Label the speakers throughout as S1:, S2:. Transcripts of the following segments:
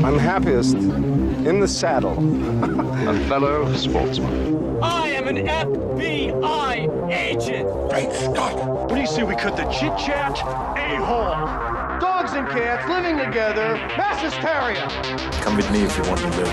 S1: I'm happiest in the saddle.
S2: A fellow sportsman.
S3: I am an FBI agent.
S4: Great Scott!
S5: What do you say we cut the chit-chat? A-hole.
S6: Dogs and cats living together. Mass hysteria.
S4: Come with me if you want to live.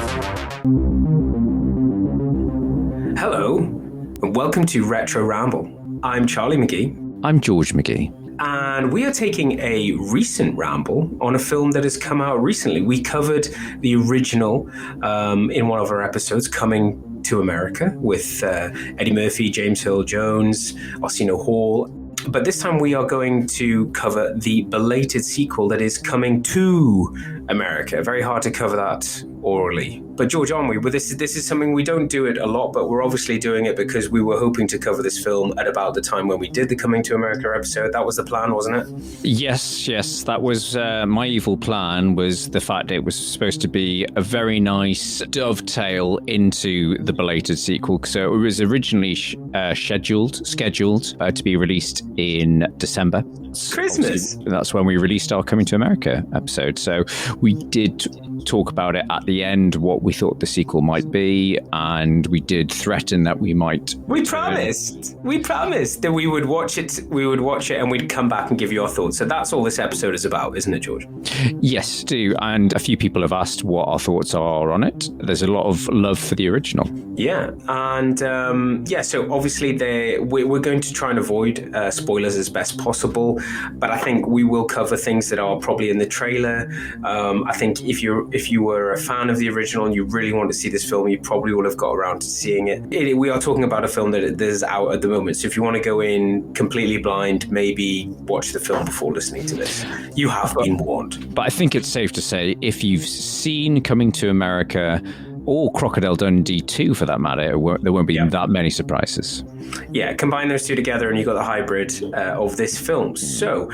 S7: Hello, and welcome to Retro Ramble. I'm Charlie McGee.
S8: I'm George McGee.
S7: And we are taking a recent ramble on a film that has come out recently. We covered the original in one of our episodes, Coming to America, with Eddie Murphy, James Earl Jones, Arsenio Hall. But this time we are going to cover the belated sequel that is Coming to America. Very hard to cover that orally. But George, aren't we? But this is something we don't do it a lot, but we're obviously doing it because we were hoping to cover this film at about the time when we did the Coming to America episode. That was the plan, wasn't it?
S8: Yes. That was my evil plan, was the fact it was supposed to be a very nice dovetail into the belated sequel. So it was originally scheduled to be released in December.
S7: Christmas.
S8: Obviously, that's when we released our Coming to America episode. So we did talk about it at the end, what we thought the sequel might be, and we did threaten that we might.
S7: We promised that we would watch it. And we'd come back and give you our thoughts. So that's all this episode is about, isn't it, George?
S8: Yes, do. And a few people have asked what our thoughts are on it. There's a lot of love for the original.
S7: Yeah, and so obviously we're going to try and avoid spoilers as best possible, but I think we will cover things that are probably in the trailer. I think if you were a fan of the original and you really want to see this film, you probably will have got around to seeing it. We are talking about a film that is out at the moment, so if you want to go in completely blind, maybe watch the film before listening to this. You have been warned.
S8: But I think it's safe to say, if you've seen Coming to America, or Crocodile Dundee 2 for that matter, there won't be that many surprises.
S7: Yeah, combine those two together and you've got the hybrid of this film. So,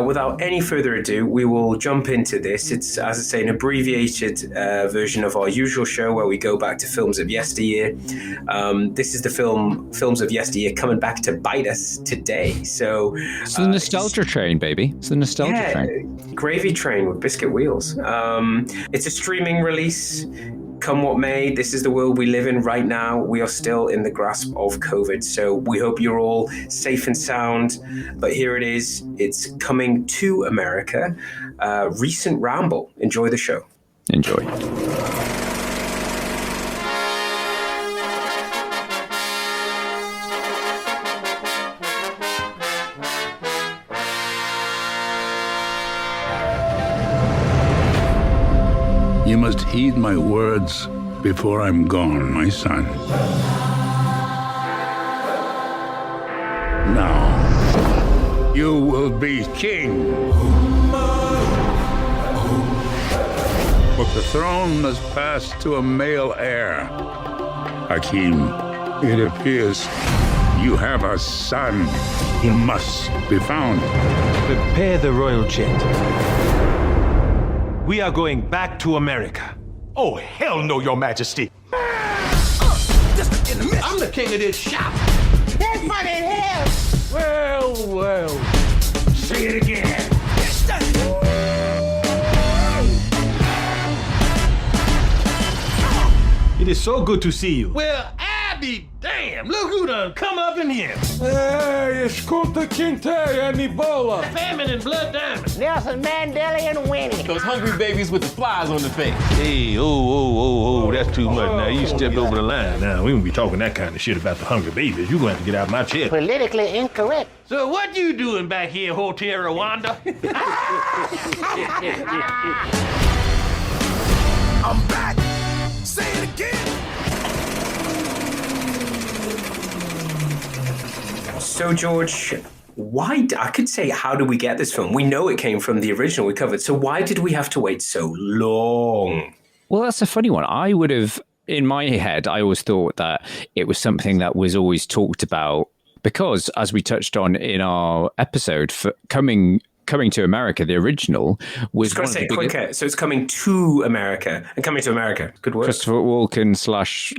S7: without any further ado, we will jump into this. It's, as I say, an abbreviated version of our usual show where we go back to films of yesteryear. This is the films of yesteryear coming back to bite us today. So
S8: it's the nostalgia train, baby. It's the nostalgia train.
S7: Gravy train with biscuit wheels. It's a streaming release. Come what may, this is the world we live in right now. We are still in the grasp of COVID, so we hope you're all safe and sound. But here it is. It's Coming to America. Recent Ramble. Enjoy the show.
S8: Enjoy.
S9: You must heed my words before I'm gone, my son. Now, you will be king. But the throne must pass to a male heir. Hakim, it appears you have a son. He must be found.
S5: Prepare the royal jet. We are going back to America.
S6: Oh, hell no, your majesty.
S4: I'm the king of this shop.
S6: That's funny in hell.
S4: Well.
S6: Say it again.
S5: It is so good to see you.
S4: Well, I be damn. Look who done come up in here.
S9: Hey, escuta Quinte and Ebola.
S4: Famine and blood diamonds.
S6: Nelson Mandela and Winnie.
S4: Those hungry babies with the flies on the face. Hey, that's too much now. You stepped over the line. Now, we won't be talking that kind of shit about the hungry babies. You're going to have to get out of my chair.
S6: Politically incorrect.
S4: So what you doing back here, Hotel Rwanda?
S6: I'm back. Say it again.
S7: So, George, I could say, how did we get this film? We know it came from the original we covered. So why did we have to wait so long?
S8: Well, that's a funny one. I would have, in my head, I always thought that it was something that was always talked about because, as we touched on in our episode, for Coming to America, the original was.
S7: Just got to say it quicker. So it's Coming to America and Coming to America. Good work.
S8: Christopher Walken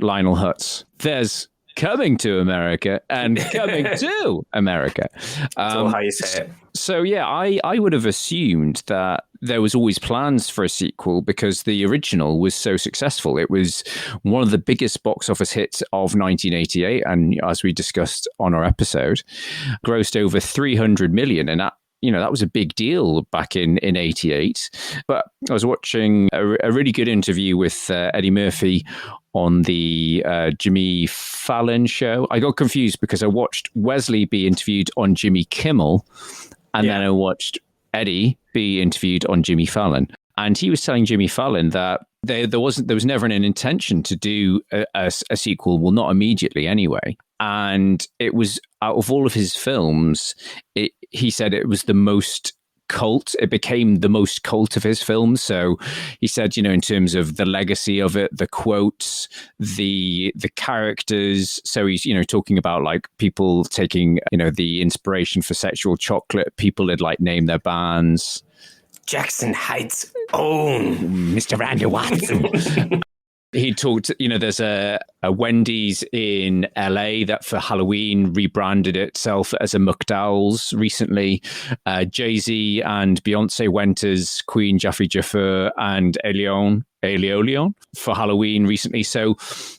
S8: / Lionel Hutz. There's Coming to America and Coming to America.
S7: That's all how you say it.
S8: So yeah, I would have assumed that there was always plans for a sequel because the original was so successful. It was one of the biggest box office hits of 1988, and as we discussed on our episode, grossed over 300 million, and that was a big deal back in 88. But I was watching a really good interview with Eddie Murphy on the Jimmy Fallon show. I got confused because I watched Wesley be interviewed on Jimmy Kimmel, and then I watched Eddie be interviewed on Jimmy Fallon. And he was telling Jimmy Fallon that there was never an intention to do a sequel, well, not immediately anyway. And it was, out of all of his films, he said it was the most cult. It became the most cult of his films. So he said, in terms of the legacy of it, the quotes, the characters. So he's, talking about like people taking, the inspiration for Sexual Chocolate. People had like named their bands.
S7: Jackson Heights own Mr. Randy Watson.
S8: He talked, there's a Wendy's in LA that for Halloween rebranded itself as a McDowell's recently. Jay-Z and Beyonce went as Queen Jaffy Jaffer and Aeolian for Halloween recently. So,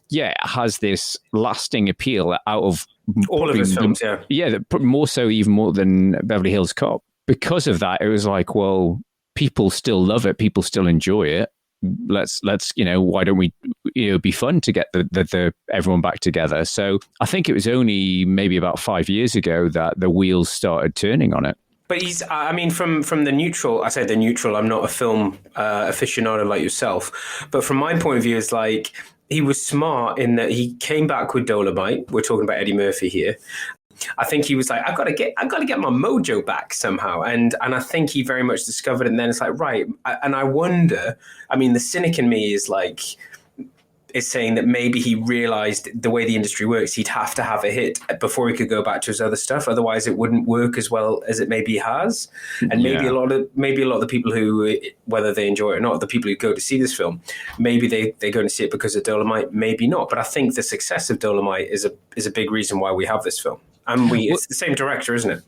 S8: yeah, it has this lasting appeal out of
S7: all of his films,
S8: Yeah, more so, even more than Beverly Hills Cop. Because of that, it was like, well, people still love it. People still enjoy it. Let's why don't we be fun to get the everyone back together. So I think it was only maybe about 5 years ago that the wheels started turning on it.
S7: But he's, from the neutral, I say the neutral, I'm not a film aficionado like yourself, but from my point of view, it's like he was smart in that he came back with Dolomite. We're talking about Eddie Murphy here. I think he was like, I've got to get my mojo back somehow. And I think he very much discovered it. And then it's like, right. And I wonder, the cynic in me is saying that maybe he realized the way the industry works, he'd have to have a hit before he could go back to his other stuff. Otherwise it wouldn't work as well as it maybe has. And maybe a lot of the people who, whether they enjoy it or not, the people who go to see this film, maybe they're going to see it because of Dolomite, maybe not. But I think the success of Dolomite is a big reason why we have this film. And it's the same director, isn't it?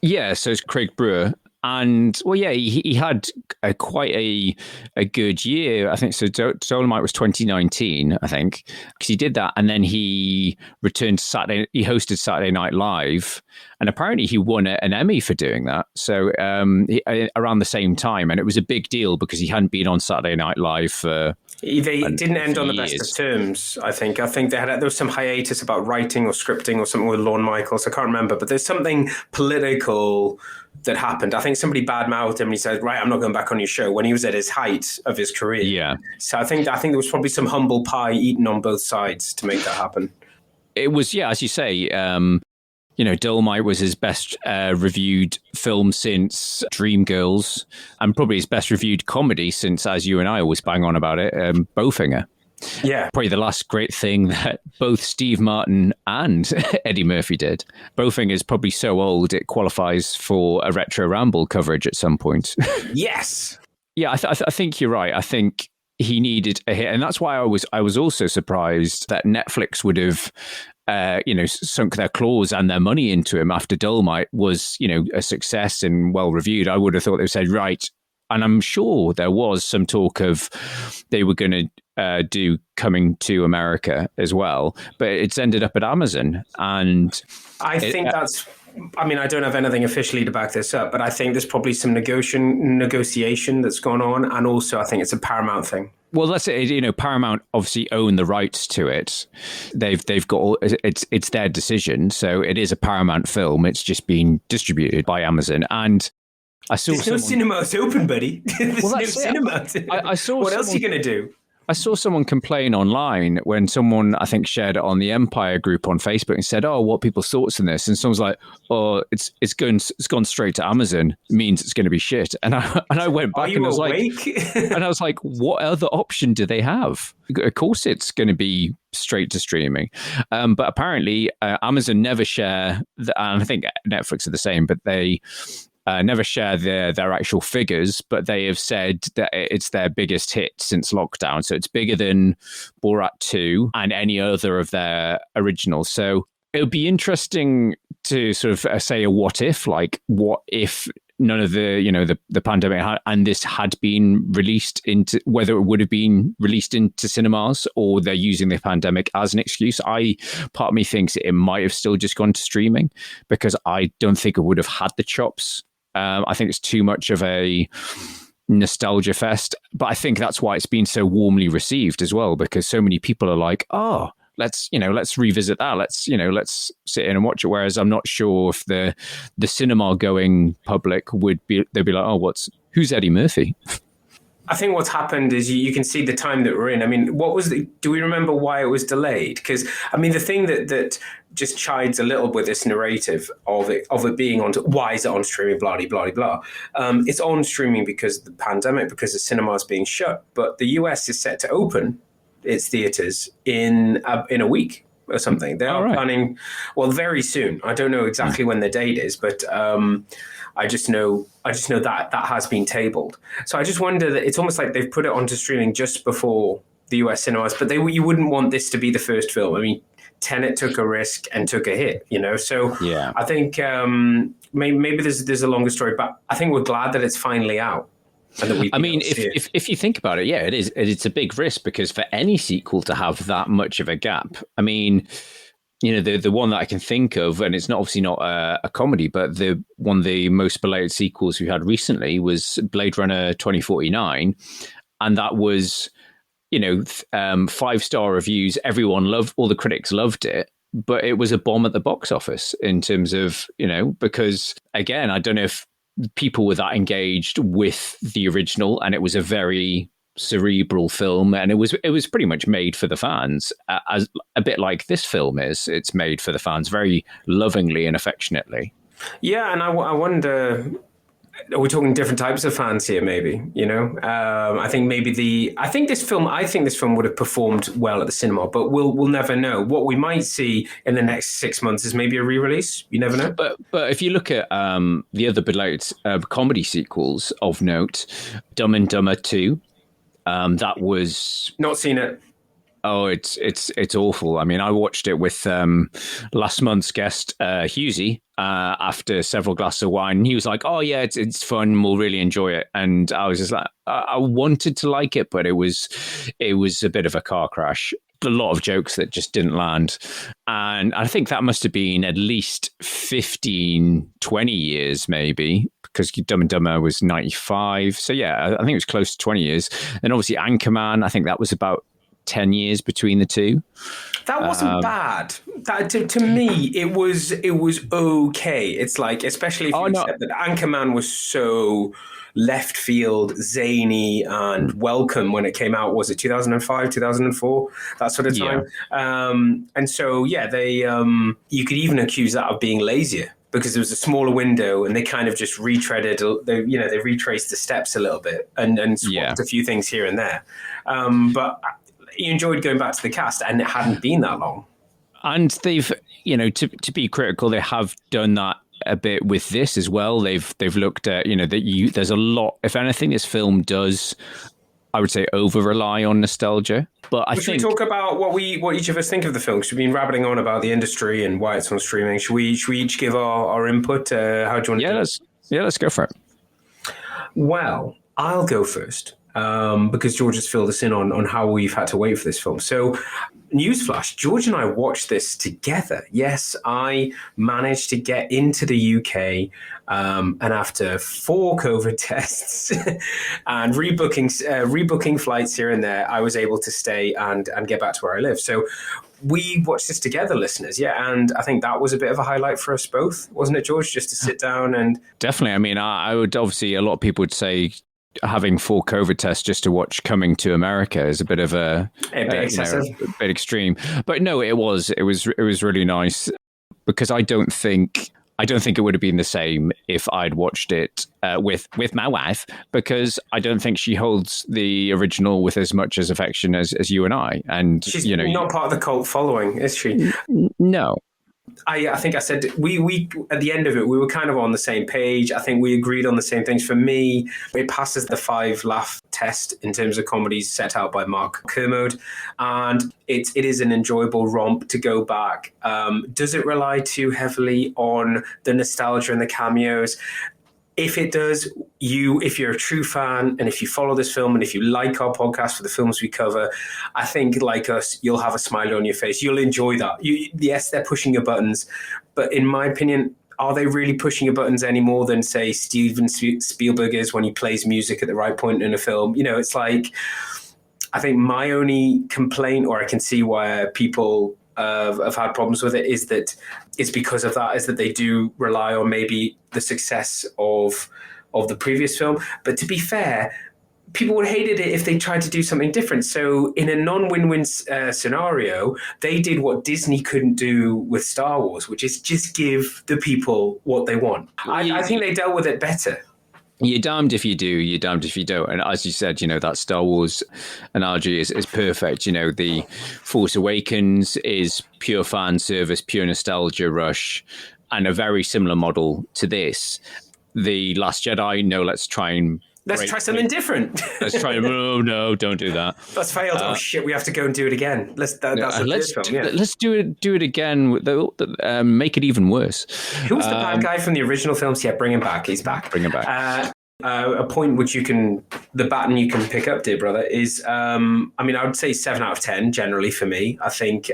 S8: Yeah, so it's Craig Brewer. And, well, yeah, he had quite a good year, I think. So Dolomite was 2019, I think, because he did that. And then he returned to Saturday. He hosted Saturday Night Live. And apparently he won an Emmy for doing that. So around the same time. And it was a big deal because he hadn't been on Saturday Night Live for...
S7: They didn't end on the best of terms, I think. I think there was some hiatus about writing or scripting or something with Lorne Michaels. I can't remember. But there's something political that happened. I think somebody badmouthed him and he said, right, I'm not going back on your show, when he was at his height of his career.
S8: Yeah.
S7: So I think there was probably some humble pie eaten on both sides to make that happen.
S8: It was, yeah, as you say, Dolomite was his best reviewed film since Dreamgirls, and probably his best reviewed comedy since, as you and I always bang on about it, Bowfinger.
S7: Yeah.
S8: Probably the last great thing that both Steve Martin and Eddie Murphy did. Bowfinger is probably so old it qualifies for a Retro Ramble coverage at some point.
S7: Yes.
S8: Yeah, I think you're right. I think he needed a hit, and that's why I was also surprised that Netflix would have sunk their claws and their money into him after Dolomite was, a success and well reviewed. I would have thought they would say, right. And I'm sure there was some talk of they were going to do Coming to America as well, but it's ended up at Amazon. And
S7: I think that's, I don't have anything officially to back this up, but I think there's probably some negotiation that's gone on. And also I think it's a Paramount thing.
S8: Well, that's it. Paramount obviously own the rights to it. They've got it's their decision. So it is a Paramount film. It's just being distributed by Amazon. And I saw
S7: no cinemas open, buddy. There's
S8: well,
S7: no cinema.
S8: I saw.
S7: What else are you going to do?
S8: I saw someone complain online when someone, I think, shared it on the Empire group on Facebook and said, "Oh, what people's thoughts on this?" And someone's like, "Oh, it's gone straight to Amazon. It means it's going to be shit." And I went back and I was like, "What other option do they have? Of course, it's going to be straight to streaming." But apparently, Amazon never share, and I think Netflix are the same, but they never share their actual figures, but they have said that it's their biggest hit since lockdown. So it's bigger than Borat 2 and any other of their originals. So it would be interesting to sort of say a what if none of the pandemic and this had been released into, whether it would have been released into cinemas or they're using the pandemic as an excuse. Part of me thinks it might have still just gone to streaming, because I don't think it would have had the chops. I think it's too much of a nostalgia fest, but I think that's why it's been so warmly received as well, because so many people are like, oh, let's revisit that. Let's sit in and watch it. Whereas I'm not sure if the cinema going public they'd be like, oh, who's Eddie Murphy?
S7: I think what's happened is you can see the time that we're in. I mean, do we remember why it was delayed? Because, I mean, the thing that just chides a little with this narrative of it being on, why is it on streaming, blah, blah, blah, blah. It's on streaming because of the pandemic, because the cinema is being shut. But the US is set to open its theaters in a week or something. They are planning, well, very soon. I don't know exactly when the date is, but I just know that has been tabled. So I just wonder that it's almost like they've put it onto streaming just before the US cinemas, but you wouldn't want this to be the first film. I mean, Tenet took a risk and took a hit, So yeah. I think maybe there's a longer story, but I think we're glad that it's finally out. I mean, if you think about it, yeah, it is. It's a big risk, because for any sequel to have that much of a gap, I mean, the one that I can think of, and it's obviously not a comedy, but one of the most beloved sequels we had recently was Blade Runner 2049, and that was 5-star reviews. Everyone loved, all the critics loved it, but it was a bomb at the box office in terms of because again, I don't know if people were that engaged with the original, and it was a very cerebral film, and it was pretty much made for the fans, as a bit like this film is. It's made for the fans very lovingly and affectionately. Yeah, and I wonder, are we talking different types of fans here? Maybe I think this film would have performed well at the cinema, but we'll never know. What we might see in the next 6 months is maybe a re-release. You never know. But if you look at the other beloved comedy sequels of note, Dumb and Dumber 2, that was not seen it. Oh, it's awful. I mean, I watched it with last month's guest, Husey, after several glasses of wine. And he was like, oh, yeah, it's fun. We'll really enjoy it. And I was just like, I wanted to like it, but it was a bit of a car crash. A lot of jokes that just didn't land. And I think that must have been at least 15, 20 years maybe, because Dumb and Dumber was 95. So, yeah, I think it was close to 20 years. And obviously Anchorman, I think that was about 10 years between the two. That wasn't bad. That to me, it was okay. It's like, especially if you accept that Anchorman was so left field, zany, and welcome when it came out. Was it 2005, 2004, that sort of time? Yeah. And so, yeah, they you could even accuse that of being lazier, because there was a smaller window and they kind of just retreaded. They retraced the steps a little bit and swapped a few things here and there. But you enjoyed going back to the cast, and it hadn't been that long. And they've, to be critical, they have done that a bit with this as well. They've looked at, there's a lot. If anything, this film does, I would say, over rely on nostalgia. But I think, should we talk about what each of us think of the film? Because we've been rabbiting on about the industry and why it's on streaming. Should we each give our input? How do you want to do it? Let's go for it. Well, I'll go first. Because George has filled us in on how we've had to wait for this film. So, newsflash, George and I watched this together. Yes, I managed to get into the UK, and after 4 COVID tests and rebooking flights here and there, I was able to stay and get back to where I live. So we watched this together, listeners. Yeah, and I think that was a bit of a highlight for us both, wasn't it, George? Just to sit down and... Definitely. I mean, I would obviously, a lot of people would say having 4 COVID tests just to watch Coming to America is a bit of a bit excessive, a bit extreme. But no, it was really nice, because I don't think it would have been the same if I'd watched it with my wife, because I don't think she holds the original with as much as affection as you and I. And she's not part of the cult following, is she? No. I think I said we at the end of it, we were kind of on the same page. I think we agreed on the same things. For me, it passes the 5-laugh test in terms of comedies set out by Mark Kermode, and it is an enjoyable romp to go back. Does it rely too heavily on the nostalgia and the cameos? if it does, if you're a true fan and if you follow this film and if you like our podcast for the films we cover, I think, like us, you'll have a smile on your face. You'll enjoy that. Yes, they're pushing your buttons, but in my opinion, are they really pushing your buttons any more than, say, Steven Spielberg is when he plays music at the right point in a film? It's like, I think my only complaint, or I can see why people have had problems with it, is that it's because of that, is that they do rely on maybe the success of the previous film. But to be fair, people would have hated it if they tried to do something different. So in a non-win-win scenario, they did what Disney couldn't do with Star Wars, which is just give the people what they want. I think they dealt with it better.
S8: You're damned if you do, you're damned if you don't. And as you said, that Star Wars analogy is perfect. The Force Awakens is pure fan service, pure nostalgia rush, and a very similar model to this. The Last Jedi, let's try something
S7: different.
S8: Let's try. No, don't do that.
S7: That's failed. Oh shit, we have to go and do it again. Let's do
S8: it again. Make it even worse.
S7: Who was the bad guy from the original films? Yeah, bring him back. He's back.
S8: Bring him back.
S7: A point which the baton you can pick up, dear brother, is I would say 7 out of 10 generally for me. I think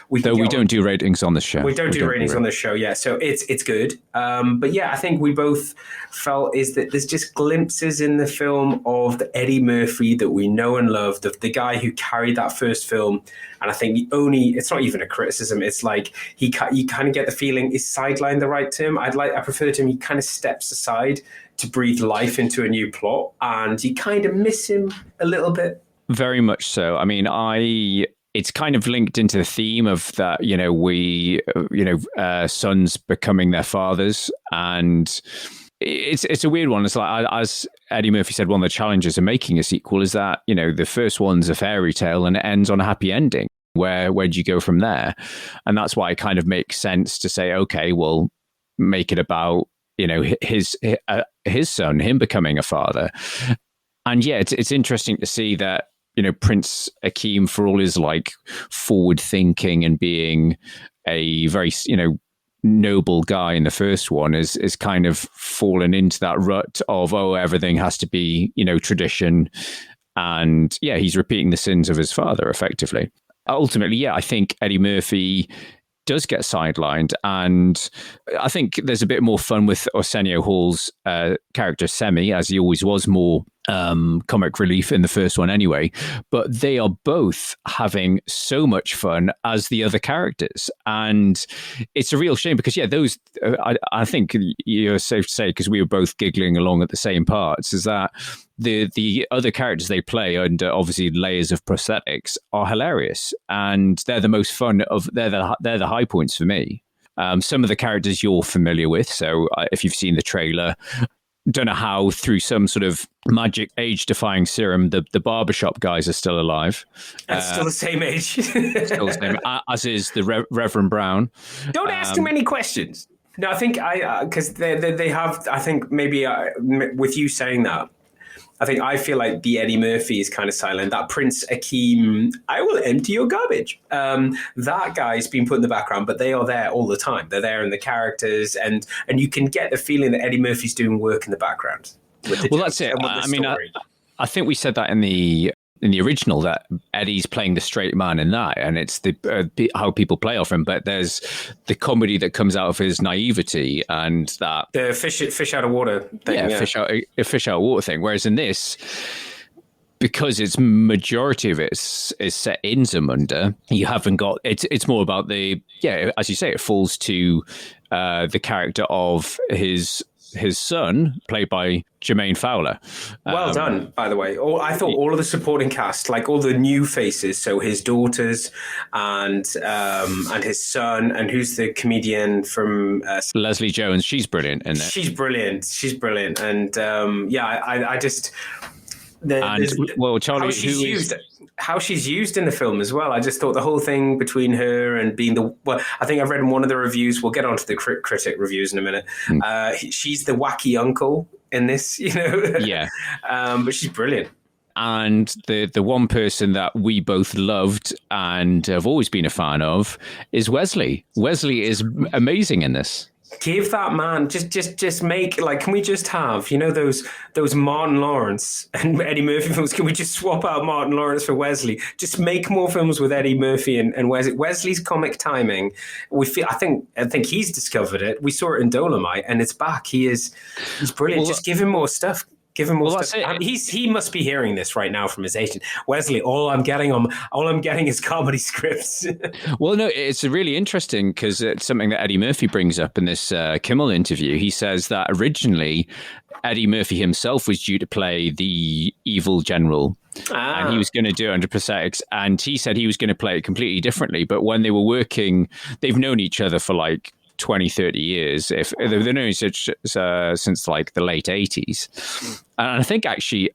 S7: we
S8: don't do ratings on the show.
S7: We don't do ratings on the show, yeah. So it's good. But yeah, I think we both felt is that there's just glimpses in the film of the Eddie Murphy that we know and love, the guy who carried that first film. And I think it's not even a criticism. It's like you kind of get the feeling, is sidelined the right term? I prefer the term, he kind of steps aside to breathe life into a new plot, and you kind of miss him a little bit.
S8: Very much so. It's kind of linked into the theme of that, sons becoming their fathers. And it's a weird one. It's like, as Eddie Murphy said, one of the challenges of making a sequel is that, the first one's a fairy tale and it ends on a happy ending. Where do you go from there? And that's why it kind of makes sense to say, okay, well, make it about, his son, him becoming a father. And yeah, it's interesting to see that, Prince Akeem, for all his forward thinking and being a very, noble guy in the first one, is kind of fallen into that rut of, everything has to be, tradition. And yeah, he's repeating the sins of his father effectively. Ultimately, yeah, I think Eddie Murphy does get sidelined, and I think there's a bit more fun with Arsenio Hall's character Semi, as he always was more comic relief in the first one anyway, but they are both having so much fun as the other characters, and it's a real shame because those I think you're safe to say, because we were both giggling along at the same parts, is that the other characters they play under obviously layers of prosthetics are hilarious, and they're the most fun they're the high points for me. Some of the characters you're familiar with, so if you've seen the trailer, don't know how through some sort of magic age-defying serum the barbershop guys are still alive.
S7: And still the same age.
S8: Still the same, as is the Reverend Brown.
S7: Don't ask too many questions. No, I think because they have, I think maybe with you saying that, I feel like the Eddie Murphy is kind of silent. That Prince Akeem, I will empty your garbage. That guy's been put in the background, but they are there all the time. They're there in the characters, and you can get the feeling that Eddie Murphy's doing work in the background.
S8: Well, that's it. I think we said that in the original, that Eddie's playing the straight man in that, and it's how people play off him. But there's the comedy that comes out of his naivety and that
S7: the fish out of water thing.
S8: Yeah, fish out of water thing. Whereas in this, because its majority of it is set in Zamunda, you haven't got it's more about as you say, it falls to the character of his son, played by Jermaine Fowler.
S7: Well done, by the way. I thought all of the supporting cast, like all the new faces, so his daughters and his son, and who's the comedian from
S8: Leslie Jones. She's brilliant in it.
S7: She's brilliant, and I just.
S8: Charlie,
S7: how she's used in the film as well. I just thought the whole thing between her and being I think I've read in one of the reviews, we'll get onto the critic reviews in a minute. She's the wacky uncle in this,
S8: Yeah.
S7: But she's brilliant.
S8: And the one person that we both loved and have always been a fan of is Wesley. Wesley is amazing in this.
S7: Give that man just make, like, can we just have, those Martin Lawrence and Eddie Murphy films? Can we just swap out Martin Lawrence for Wesley? Just make more films with Eddie Murphy and Wesley. Wesley's comic timing, I think he's discovered it. We saw it in Dolomite, and it's back. He's brilliant. Just give him more stuff. Give him more stuff. He must be hearing this right now from his agent. Wesley, all I'm getting is comedy scripts.
S8: Well, no, it's really interesting because it's something that Eddie Murphy brings up in this Kimmel interview. He says that originally Eddie Murphy himself was due to play the evil general. And he was going to do it under prosthetics. And he said he was going to play it completely differently. But when they were working, they've known each other for like 20, 30 years. If they've known each other since like the late 80s. And I think actually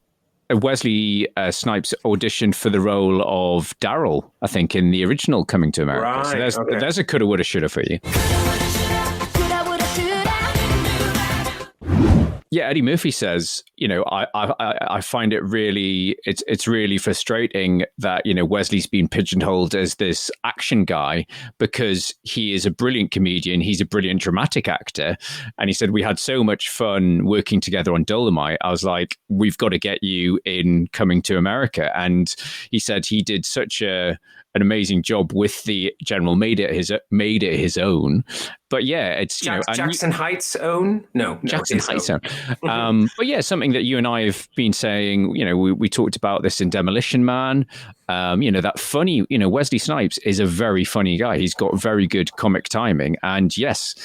S8: Wesley Snipes auditioned for the role of Daryl, I think, in the original Coming to America.
S7: Right,
S8: so there's a coulda, woulda, shoulda for you. Yeah, Eddie Murphy says, I find it really, it's really frustrating that, Wesley's been pigeonholed as this action guy because he is a brilliant comedian. He's a brilliant dramatic actor. And he said, we had so much fun working together on Dolomite. I was like, we've got to get you in Coming to America. And he said he did such an amazing job with the general, made it his own. But yeah, it's
S7: Jackson Heights own. No,
S8: Jackson Heights own. But yeah, something that you and I have been saying. We talked about this in Demolition Man. That funny. Wesley Snipes is a very funny guy. He's got very good comic timing, and yes,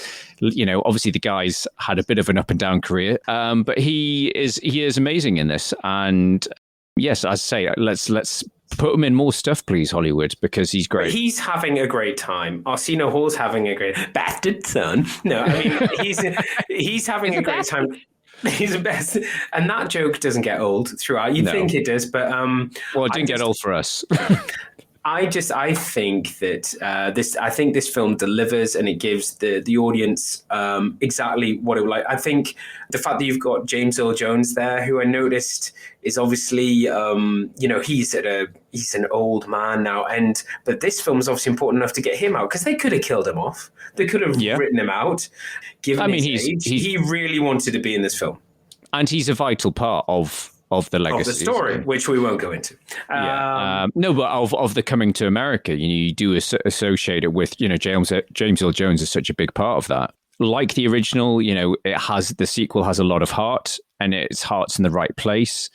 S8: obviously the guy's had a bit of an up and down career. But he is amazing in this, and yes, I say let's put him in more stuff, please, Hollywood, because he's great.
S7: He's having a great time. Arsenio Hall's having a great bastard son. No, I mean he's having a great time. He's the best, and that joke doesn't get old throughout. You'd think it does, but
S8: well, it didn't get old for us.
S7: I think that this film delivers, and it gives the audience exactly what it would like. I think the fact that you've got James Earl Jones there, who I noticed is obviously, he's an old man now, but this film is obviously important enough to get him out, because they could have killed him off. They could have written him out. Given his age, he really wanted to be in this film, and he's a vital part of the legacy of the story, which we won't go into.
S8: No, but of the Coming to America, you do associate it with, James Earl Jones is such a big part of that. Like the original, the sequel has a lot of heart, and its heart's in the right place,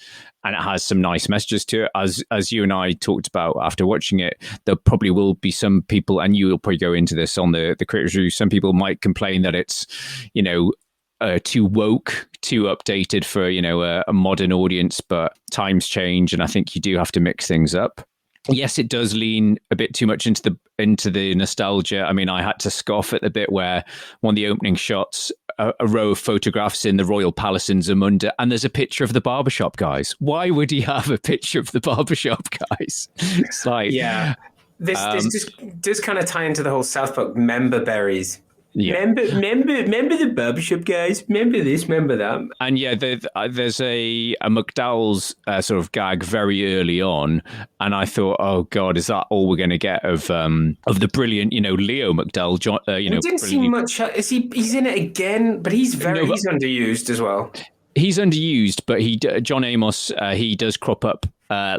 S8: and it has some nice messages to it. As you and I talked about after watching it, there probably will be some people, and you will probably go into this on the critics review. Some people might complain that it's, too woke, too updated for a modern audience, but times change, and I think you do have to mix things up. Yes, it does lean a bit too much into the nostalgia. I mean, I had to scoff at the bit where one of the opening shots, a row of photographs in the Royal Palace in Zamunda, and there's a picture of the barbershop guys. Why would he have a picture of the barbershop guys? It's like,
S7: yeah, this just does kind of tie into the whole South Park member berries. Yeah. Remember the barbershop guys? Remember this, remember that?
S8: And yeah, there's a McDowell's sort of gag very early on, and I thought, oh God, is that all we're going to get of the brilliant, Leo McDowell?
S7: We didn't see much. He's in it again, but he's underused as well.
S8: He's underused, but John Amos, he does crop up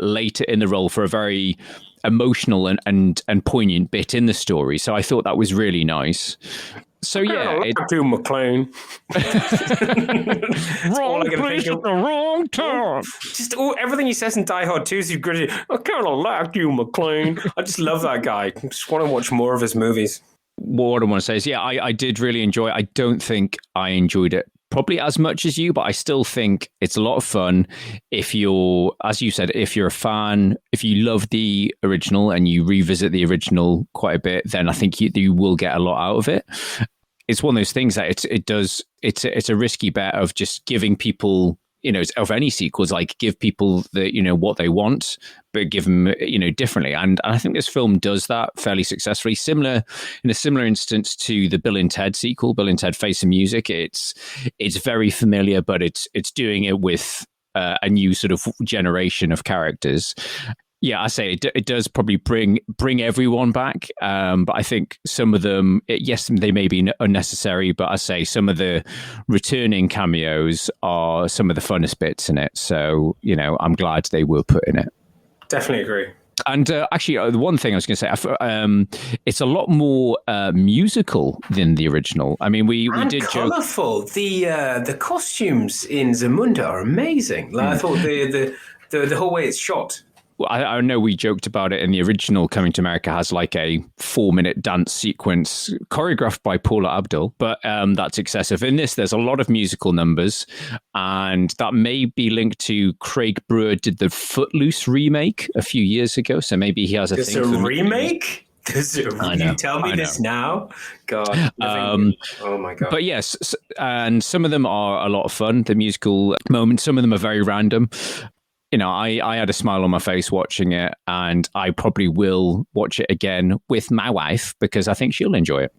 S8: later in the role for a very emotional and poignant bit in the story. So I thought that was really nice. So yeah,
S7: McClane.
S8: Wrong place at the wrong time.
S7: Just everything he says in Die Hard 2 is gritty. I kind of like you, McClane. I just love that guy. I just want to watch more of his movies.
S8: What I want to say is, yeah, I did really enjoy it. I don't think I enjoyed it probably as much as you, but I still think it's a lot of fun. If you're, as you said, if you're a fan, if you love the original and you revisit the original quite a bit, then I think you will get a lot out of it. It's one of those things that it's a risky bet of just giving people, of any sequels, like give people the, what they want, but give them, differently. And I think this film does that fairly successfully. In a similar instance to the Bill and Ted sequel, Bill and Ted Face the Music. It's very familiar, but it's doing it with a new sort of generation of characters. Yeah, I say it does probably bring everyone back, but I think some of them, yes, they may be unnecessary, but I say some of the returning cameos are some of the funnest bits in it. So, I'm glad they were put in it.
S7: Definitely agree.
S8: And actually, the one thing I was going to say, it's a lot more musical than the original. I mean, we did
S7: colourful. The costumes in Zamunda are amazing. Like, I thought the whole way it's shot.
S8: Well, I know we joked about it in the original. Coming to America has like a 4-minute dance sequence choreographed by Paula Abdul, but that's excessive. In this, there's a lot of musical numbers, and that may be linked to Craig Brewer did the Footloose remake a few years ago, so maybe he has a thing.
S7: There's a remake? You tell me this now? God. Oh my God.
S8: But yes, and some of them are a lot of fun, the musical moments. Some of them are very random. I had a smile on my face watching it, and I probably will watch it again with my wife because I think she'll enjoy it.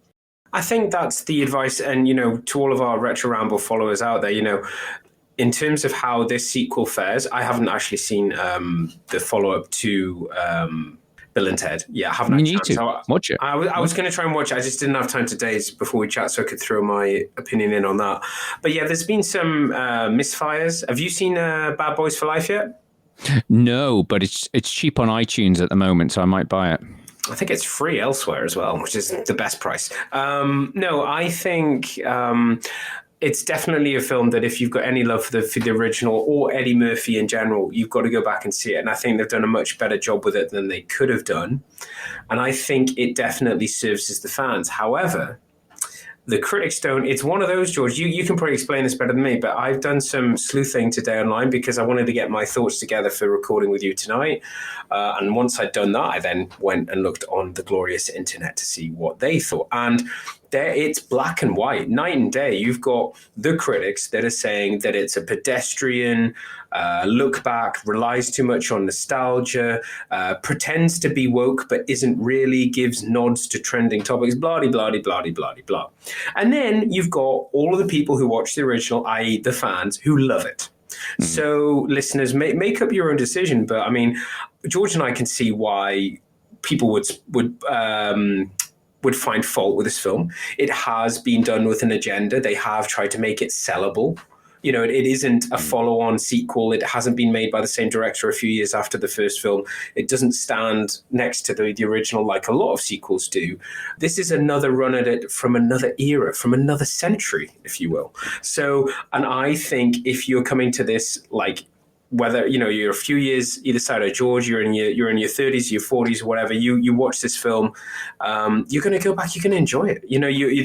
S7: I think that's the advice. And, to all of our Retro Ramble followers out there, in terms of how this sequel fares, I haven't actually seen the follow-up to Bill and Ted. Yeah, I haven't had
S8: a chance. So watch it.
S7: I was going to try and watch it. I just didn't have time today before we chat, so I could throw my opinion in on that. But yeah, there's been some misfires. Have you seen Bad Boys for Life yet?
S8: No, but it's cheap on iTunes at the moment, so I might buy it.
S7: I think it's free elsewhere as well, which is the best price. No, I think it's definitely a film that if you've got any love for the original or Eddie Murphy in general, you've got to go back and see it. And I think they've done a much better job with it than they could have done. And I think it definitely services the fans. However, the critics don't. It's one of those, George. You can probably explain this better than me, but I've done some sleuthing today online because I wanted to get my thoughts together for recording with you tonight. And once I'd done that, I then went and looked on the glorious internet to see what they thought. And there, it's black and white, night and day. You've got the critics that are saying that it's a pedestrian look back, relies too much on nostalgia, pretends to be woke but isn't really, gives nods to trending topics, blah, blah, blah, blah, blah, blah. And then you've got all of the people who watch the original, i.e. the fans, who love it. So listeners, make up your own decision. But I mean, George and I can see why people would find fault with this film. It has been done with an agenda. They have tried to make it sellable. It isn't a follow-on sequel. It hasn't been made by the same director a few years after the first film. It doesn't stand next to the original like a lot of sequels do. This is another run at it from another era, from another century, if you will. So, and I think if you're coming to this like whether you're a few years either side of George, you're in your 30s, your 40s, whatever, you watch this film, you're going to go back, you're going to enjoy it.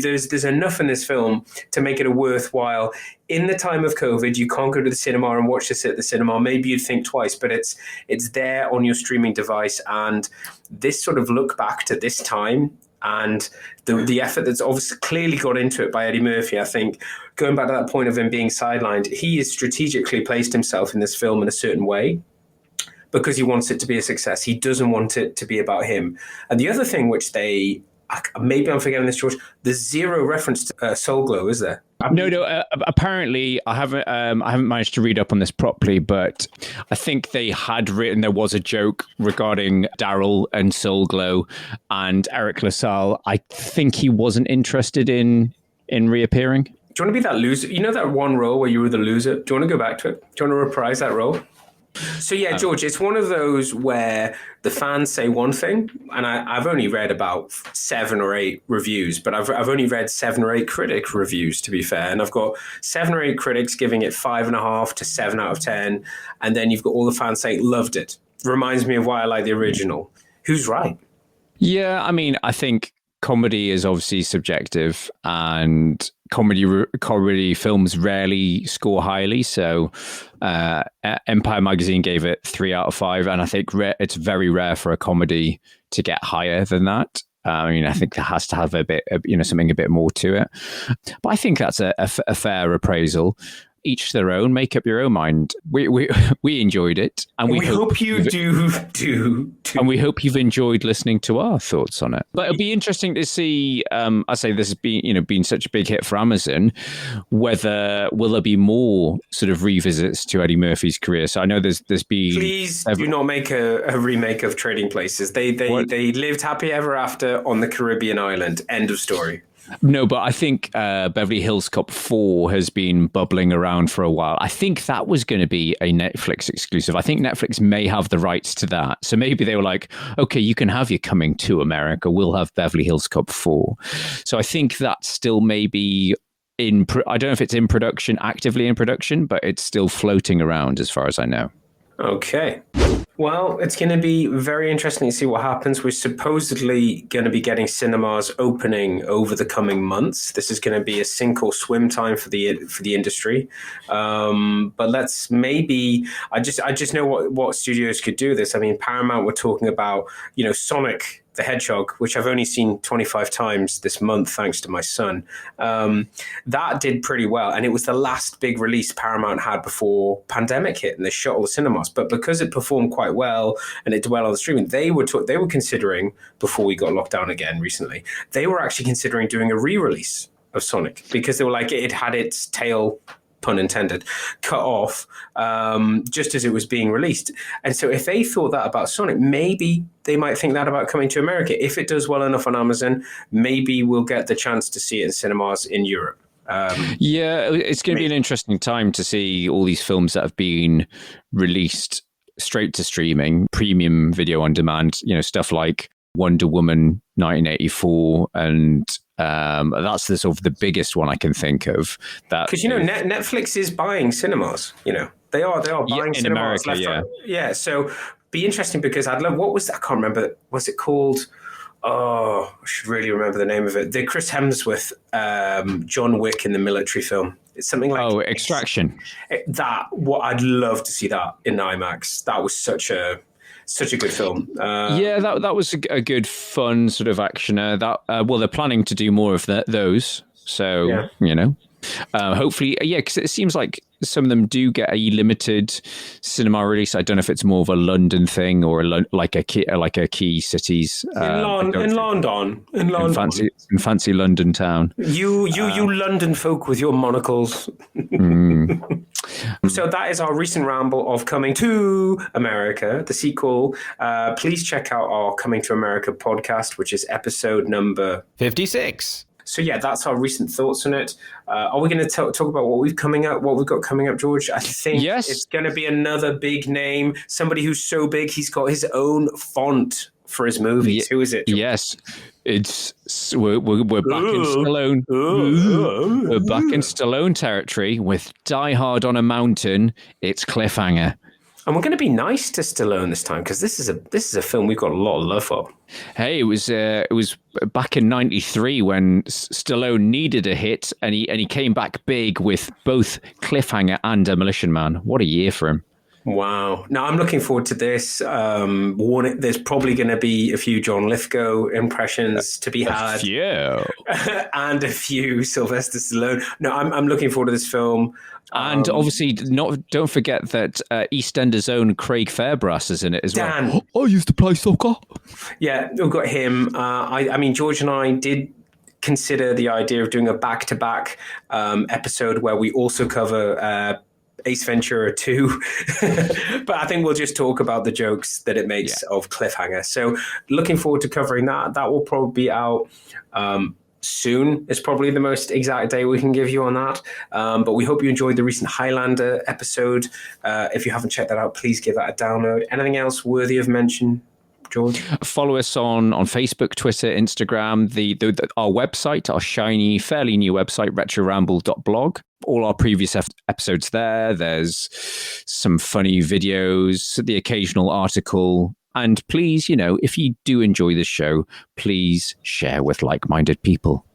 S7: There's enough in this film to make it a worthwhile. In the time of COVID, you can't go to the cinema and watch this at the cinema. Maybe you'd think twice, but it's there on your streaming device. And this sort of look back to this time and the effort that's obviously clearly got into it by Eddie Murphy, I think, going back to that point of him being sidelined, he has strategically placed himself in this film in a certain way because he wants it to be a success. He doesn't want it to be about him. And the other thing which maybe I'm forgetting this, George, there's zero reference to Soul Glow, is there?
S8: No. Apparently, I haven't managed to read up on this properly, but I think they had written there was a joke regarding Daryl and Soul Glow and Eric LaSalle. I think he wasn't interested in reappearing.
S7: Do you want to be that loser? You know that one role where you were the loser? Do you want to go back to it? Do you want to reprise that role? So yeah, George, it's one of those where the fans say one thing, and I've only read about 7 or 8 reviews, but I've only read 7 or 8 critic reviews, to be fair, and I've got 7 or 8 critics giving it 5.5 to 7 out of 10, and then you've got all the fans saying loved it. Reminds me of why I like the original. Who's right?
S8: Yeah, I mean, I think comedy is obviously subjective, and comedy films rarely score highly. So Empire Magazine gave it 3 out of 5, and I think it's very rare for a comedy to get higher than that. I mean, I think it has to have a bit, something a bit more to it. But I think that's a fair appraisal. each their own. Make up your own mind. We enjoyed it, and we
S7: hope you do too.
S8: And we hope you've enjoyed listening to our thoughts on it. But it'll be interesting to see. I say this has been such a big hit for Amazon. Whether will there be more sort of revisits to Eddie Murphy's career? So I know there's been.
S7: Please do not make a remake of Trading Places. They lived happy ever after on the Caribbean island. End of story.
S8: No, but I think Beverly Hills Cop 4 has been bubbling around for a while. I think that was going to be a Netflix exclusive. I think Netflix may have the rights to that. So maybe they were like, okay, you can have your Coming to America. We'll have Beverly Hills Cop 4. So I think that's still maybe I don't know if it's in production, actively in production, but it's still floating around as far as I know.
S7: Okay. Well, it's going to be very interesting to see what happens. We're supposedly going to be getting cinemas opening over the coming months. This is going to be a sink or swim time for the industry. But let's maybe I just know what studios could do this. I mean, Paramount were talking about Sonic the Hedgehog, which I've only seen 25 times this month, thanks to my son. That did pretty well. And it was the last big release Paramount had before pandemic hit, and they shut all the cinemas. But because it performed quite well and it did well on the streaming, they were considering, before we got locked down again recently, they were actually considering doing a re-release of Sonic, because they were like, it had its tail, pun intended, cut off just as it was being released. And so if they thought that about Sonic, maybe they might think that about Coming to America. If it does well enough on Amazon, maybe we'll get the chance to see it in cinemas in Europe.
S8: It's going to be an interesting time to see all these films that have been released straight to streaming, premium video on demand, stuff like Wonder Woman 1984, and that's the sort of the biggest one I can think of. That
S7: because Netflix is buying cinemas. They are buying cinemas in America.
S8: Yeah.
S7: Yeah. So be interesting, because I'd love. I can't remember. Was it called? Oh, I should really remember the name of it. The Chris Hemsworth, John Wick in the military film. It's something like
S8: Extraction.
S7: I'd love to see that in IMAX. That was such a good film.
S8: That was a good, fun sort of actioner. They're planning to do more of those. So, hopefully, because it seems like some of them do get a limited cinema release. I don't know if it's more of a London thing or like a key cities.
S7: In London.
S8: In fancy London town.
S7: You London folk with your monocles. So that is our recent ramble of Coming to America, the sequel. Please check out our Coming to America podcast, which is episode number
S3: 56.
S7: So yeah, that's our recent thoughts on it. Are we going to talk about what we've got coming up, George? I think It's going to be another big name, somebody who's so big he's got his own font for his movies. Who is it, George?
S8: Yes, we're back in Stallone. We're back in Stallone territory with Die Hard on a Mountain. It's Cliffhanger.
S7: And we're going to be nice to Stallone this time, because this is a film we've got a lot of love for.
S8: Hey, it was back in '93 when Stallone needed a hit, and he came back big with both Cliffhanger and Demolition Man. What a year for him!
S7: Wow. Now I'm looking forward to this. There's probably going to be a few John Lithgow impressions to be had. And a few Sylvester Stallone. No, I'm looking forward to this film.
S8: And obviously, don't forget that EastEnders' own Craig Fairbrass is in it as well. I used to play soccer.
S7: Yeah, we've got him. I mean, George and I did consider the idea of doing a back-to-back episode where we also cover Ace Ventura 2. But I think we'll just talk about the jokes that it makes of Cliffhanger. So looking forward to covering that. That will probably be out soon. Is probably the most exact day we can give you on that. But we hope you enjoyed the recent Highlander episode. If you haven't checked that out, please give that a download. Anything else worthy of mention, George?
S8: Follow us on Facebook, Twitter, Instagram, our website, our shiny, fairly new website, retroramble.blog. All our previous episodes there. There's some funny videos, the occasional article. And please, if you do enjoy this show, please share with like-minded people.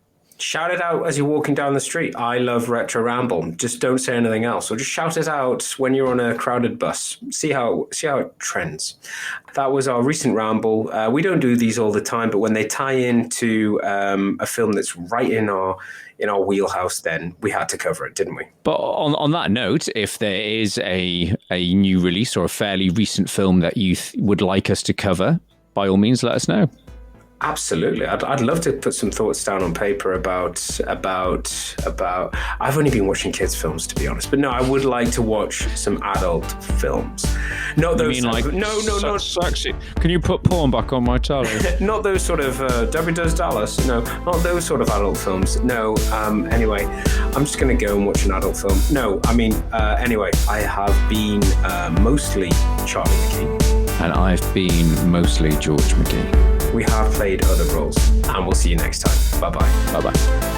S7: Shout it out as you're walking down the street. I love Retro Ramble. Just don't say anything else, or just shout it out when you're on a crowded bus. See how it trends. That was our recent ramble. We don't do these all the time, but when they tie into a film that's right in our wheelhouse, then we had to cover it, didn't we?
S8: But on that note, if there is a new release or a fairly recent film that you would like us to cover, by all means, let us know.
S7: Absolutely. I'd love to put some thoughts down on paper about I've only been watching kids films, to be honest, but no, I would like to watch some adult films. Not those
S8: you mean like
S7: no
S8: sexy. Can you put porn back on my telly?
S7: not those sort of Debbie Does Dallas. No, not those sort of adult films. No. Anyway, I'm just gonna go and watch an adult film. No, I mean anyway, I have been mostly Charlie McKee.
S8: And I've been mostly George McGee.
S7: We have played other roles, and we'll see you next time. Bye-bye.
S8: Bye-bye.